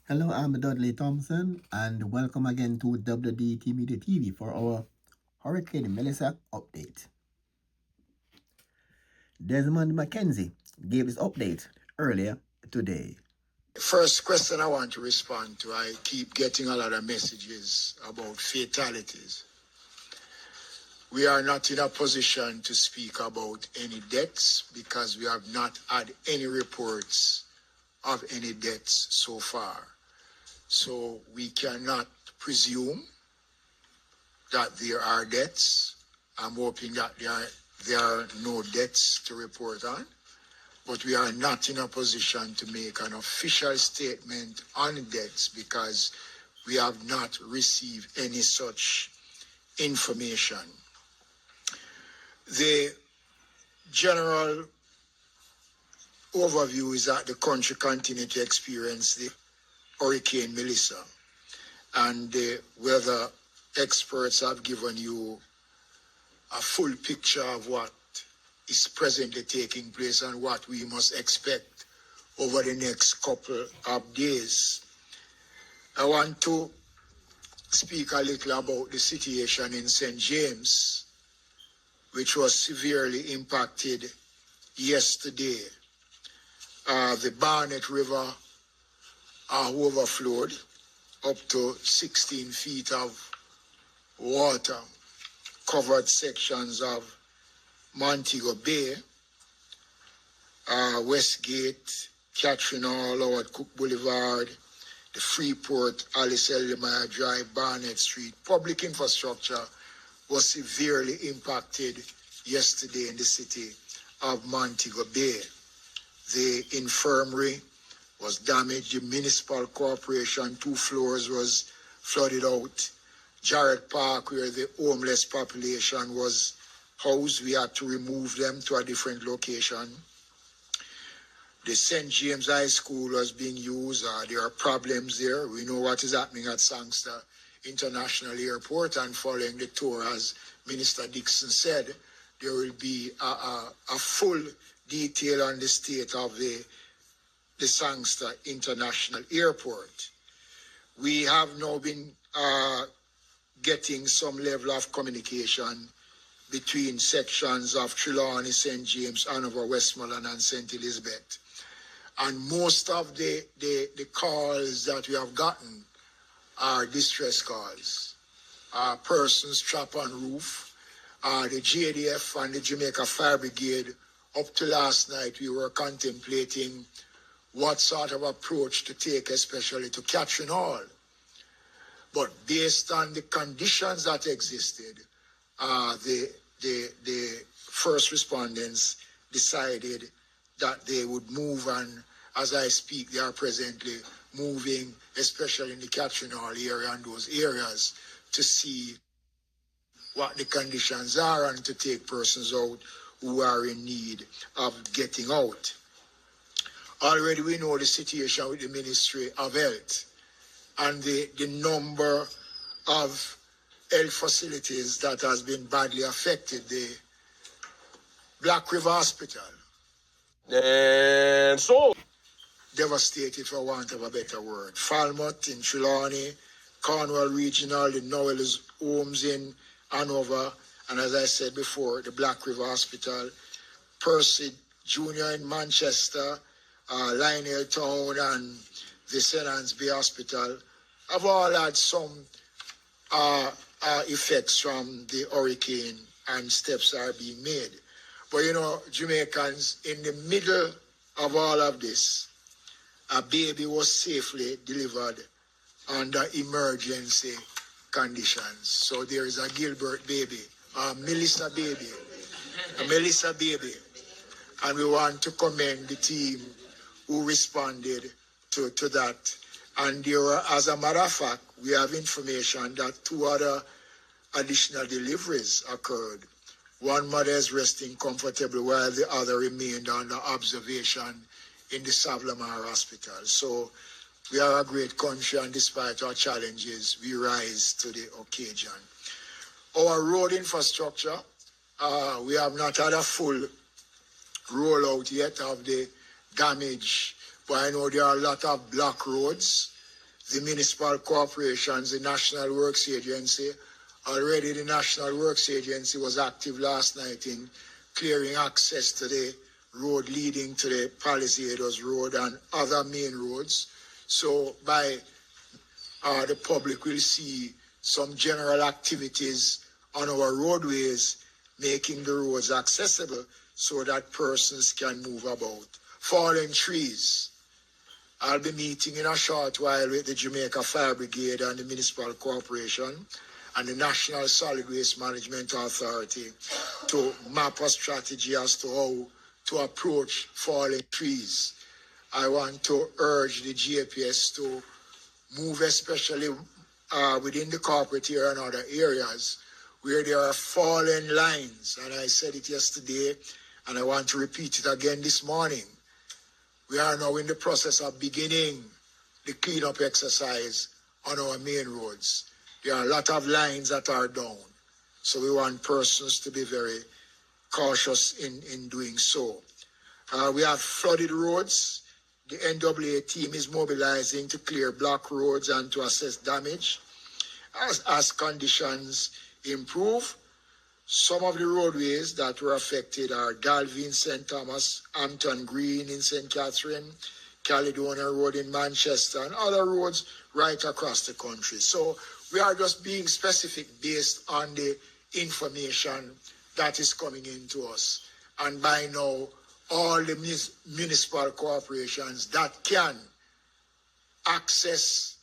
Hello, I'm Dudley Thompson, and welcome again to WDT Media TV for our Hurricane Melissa update. Desmond Mckenzie gave his update earlier today. First question I want to respond to, I keep getting a lot of messages about fatalities. We are not in a position to speak about any deaths because we have not had any reports of any deaths so far. So we cannot presume that there are deaths. I'm hoping that there are no deaths to report on, but we are not in a position to make an official statement on deaths because we have not received any such information. The general overview is that the country continues to experience the Hurricane Melissa, and the weather experts have given you a full picture of what is presently taking place and what we must expect over the next couple of days. I want to speak a little about the situation in St. James, which was severely impacted yesterday. The Barnett River overflowed up to 16 feet of water, covered sections of Montego Bay, Westgate, Catherine Hall, Howard Cook Boulevard, the Freeport, Alice Eldemeyer Drive, Barnett Street. Public infrastructure was severely impacted yesterday in the city of Montego Bay. The infirmary was damaged. The municipal corporation, 2 floors was flooded out. Jarrett Park, where the homeless population was housed, we had to remove them to a different location. The St. James High School was being used. There are problems there. We know what is happening at Sangster International Airport, and following the tour, as Minister Dixon said, there will be a full detail on the state of the Sangster International Airport. We have now been getting some level of communication between sections of Trelawney, St. James, Hanover, Westmoreland, and St. Elizabeth. And most of the calls that we have gotten are distress calls. Persons trapped on roof. The JDF and the Jamaica Fire Brigade, up to last night, we were contemplating what sort of approach to take, especially to Catherine Hall. But based on the conditions that existed, the first respondents decided that they would move, and as I speak, they are presently moving, especially in the Catherine Hall area and those areas, to see what the conditions are and to take persons out who are in need of getting out. Already we know the situation with the Ministry of Health and the number of health facilities that has been badly affected. The Black River Hospital. And so devastated, for want of a better word. Falmouth in Trelawney, Cornwall Regional, the Noel's Homes in Hanover, and as I said before, the Black River Hospital, Percy Jr. in Manchester, Lionel Town, and the St. Anne's Bay Hospital have all had some effects from the hurricane, and steps are being made. But you know, Jamaicans, in the middle of all of this, a baby was safely delivered under emergency conditions. So there is a Gilbert baby, a Melissa baby, and we want to commend the team who responded to that. And there were, as a matter of fact, we have information that 2 other additional deliveries occurred. One mother is resting comfortably while the other remained under observation in the Savlamar Hospital. So we are a great country, and despite our challenges, we rise to the occasion. Our road infrastructure, we have not had a full rollout yet of the damage, but I know there are a lot of block roads. The municipal corporations, the National Works Agency, already the National Works Agency was active last night in clearing access to the road leading to the Palisados Road and other main roads. So the public will see some general activities on our roadways, making the roads accessible so that persons can move about. Fallen trees. I'll be meeting in a short while with the Jamaica Fire Brigade and the Municipal Corporation and the National Solid Waste Management Authority to map a strategy as to how to approach fallen trees. I want to urge the GAPS to move, especially within the corporate area and other areas where there are fallen lines. And I said it yesterday, and I want to repeat it again this morning. We are now in the process of beginning the cleanup exercise on our main roads. There are a lot of lines that are down. So we want persons to be very cautious in doing so. We have flooded roads. The NWA team is mobilizing to clear block roads and to assess damage. As conditions improve, some of the roadways that were affected are Galvin, St. Thomas, Hampton Green in St. Catherine, Caledonia Road in Manchester, and other roads right across the country. So we are just being specific based on the information that is coming into us. And by now, all the municipal corporations that can access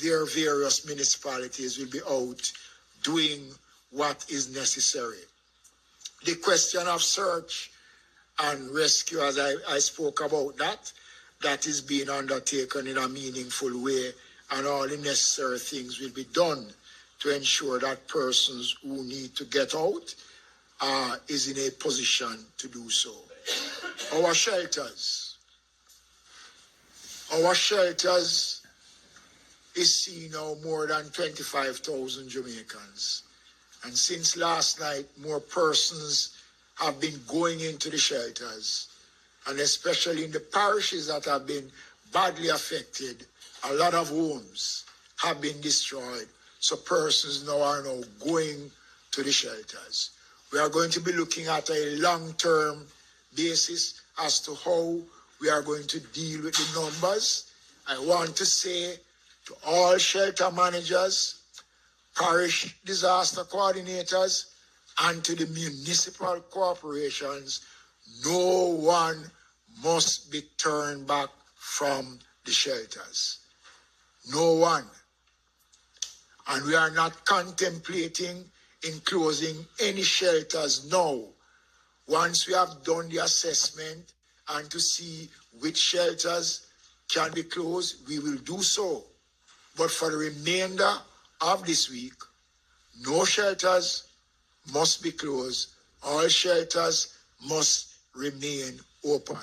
their various municipalities will be out doing what is necessary. The question of search and rescue, as I spoke about that is being undertaken in a meaningful way, and all the necessary things will be done to ensure that persons who need to get out is in a position to do so. Our shelters is seeing now more than 25,000 Jamaicans. And since last night, more persons have been going into the shelters. And especially in the parishes that have been badly affected, a lot of homes have been destroyed. So persons now are going to the shelters. We are going to be looking at a long-term basis as to how we are going to deal with the numbers. I want to say to all shelter managers, parish disaster coordinators, and to the municipal corporations, no one must be turned back from the shelters. No one. And we are not contemplating in closing any shelters now. Once we have done the assessment and to see which shelters can be closed, we will do so. But for the remainder of this week, no shelters must be closed. All shelters must remain open.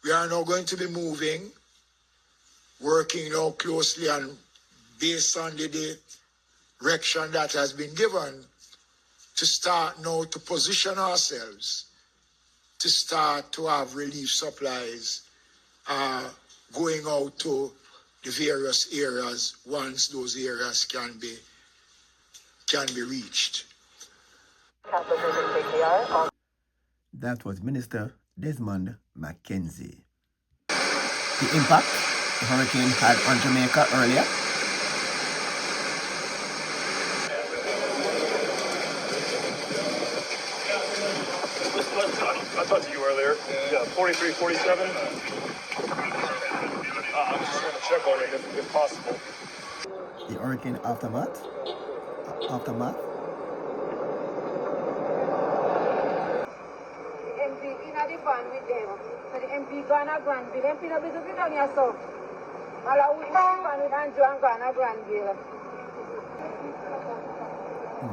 We are now going to be moving, working now closely and based on the direction that has been given, to start now to position ourselves, to start to have relief supplies going out to the various areas once those areas can be reached. That was Minister Desmond Mckenzie. The impact the hurricane had on Jamaica earlier. I talked to you earlier. Yeah, 43, 47. I'm just going to check on it if possible. The hurricane aftermath. MP in the van with them. So the MP gonna Granville. MP no business with on yourself. All we van with Andrew and gonna Granville.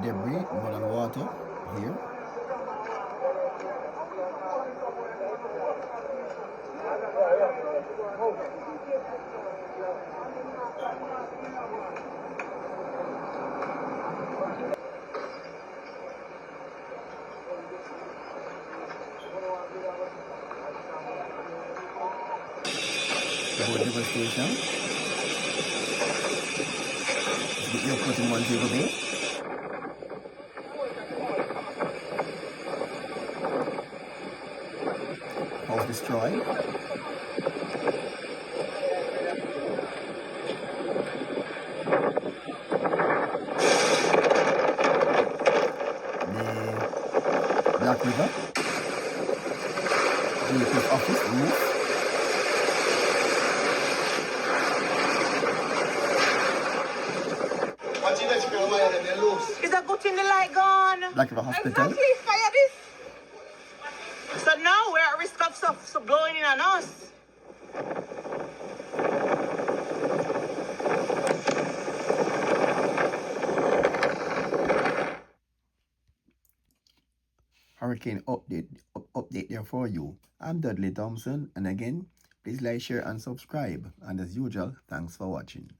Debris, mud and water here. More devastation. The airport in Montego Bay. House destroyed. The Black River. The office removed. Is a good thing the light gone? Black River Hospital. Exactly, fire this. So now we're at risk of stuff blowing in on us. Hurricane update there for you. I'm Dudley Thompson, and again, please like, share, and subscribe. And as usual, thanks for watching.